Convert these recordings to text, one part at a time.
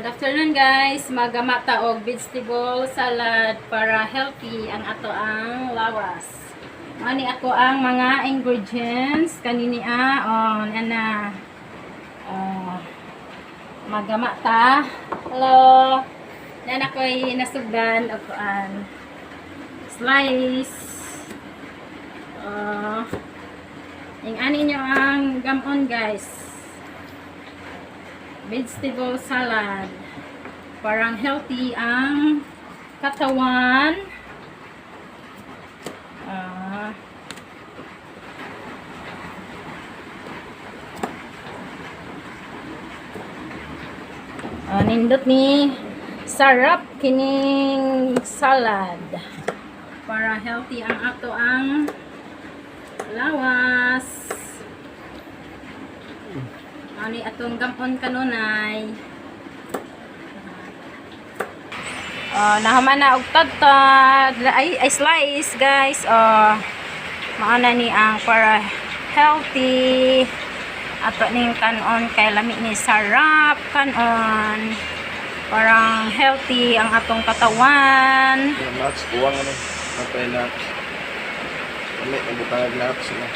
Good afternoon guys, magamata og vegetable salad para healthy ang ato ang lawas. Ani ako ang mga ingredients kanini ana magamata. Hello. Nan ako'y nasugdan og slice. Yung ani nyo ang gamon guys. Vegetable salad. Parang healthy ang katawan. Nindot ni sarap kining salad. Para healthy ang ato ang lawas. Ani atong gampon kanunay. Nahaman na og tagtag ay slice guys. Maana ni ang para healthy ato ning kanon kay lami ni sarap kanon. Parang healthy ang atong katawan. Nuts, buwang ano, napay nuts. Kami, butangag nuts sila.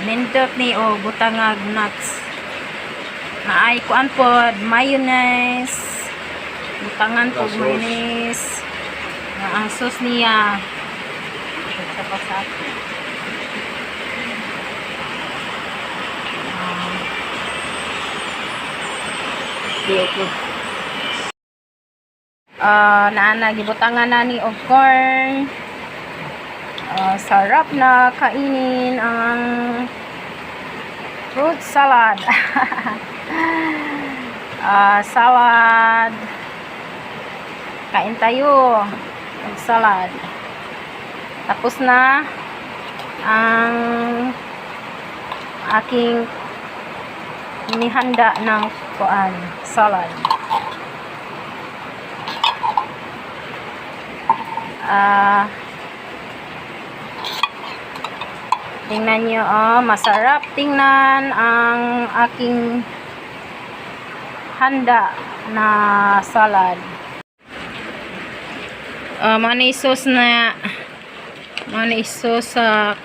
Nindot ni butangag nuts. Naay kuan pod mayonnaise. Butangan pod mayonnaise. Ang sauce niya. Sa naana gibutangan na ni og corn. Sarap na kainin ang fruit salad. Salad. Kain tayo ng salad. Tapos na ang aking inihanda ng salad. Tingnan nyo, masarap tingnan ang aking handa na salad. Manay sauce na sa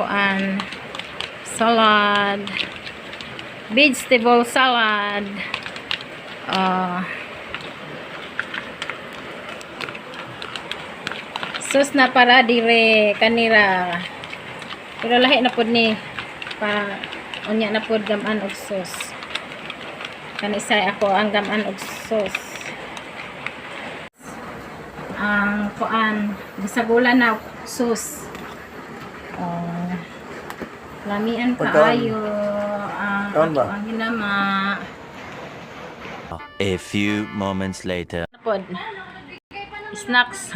salad. Vegetable salad. Sauce na para dire kanira. Pero lahi na pod ni pa unya na pod gaman og sauce. Kanisay ako ang gaman og sauce. Ang gisagulan na sauce. Lamian kaayo ang ginama. A few moments later. Pod snacks.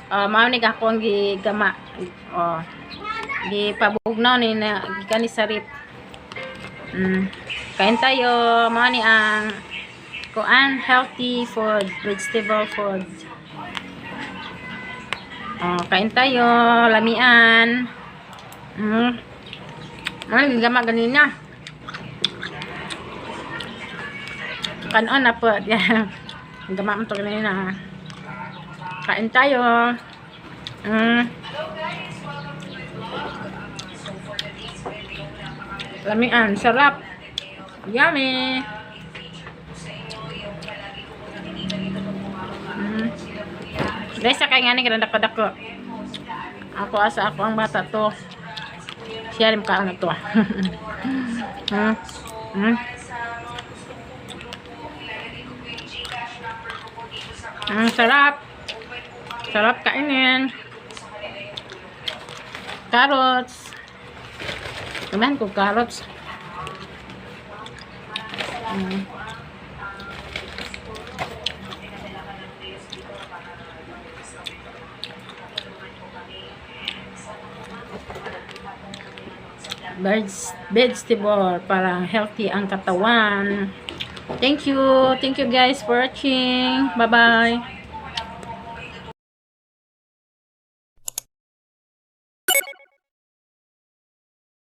Mao ni ako ang gigama. Gipabugnaw ni na gikani sarip. Kain tayo. Mao ni ang healthy food, vegetable food. Kain tayo, lamian. Gigama ganina. Kanon na po. Gama mo to ganina. Kain tayo. Lamian, sarap. Yummy. Guys, sakay nga ni dako. Ako ang bata to. Siya rin ka na to. Sarap. Sarap kainin. Carrots. Kumain ko carrots. Vegetable para healthy ang katawan. Thank you guys for watching. Bye bye.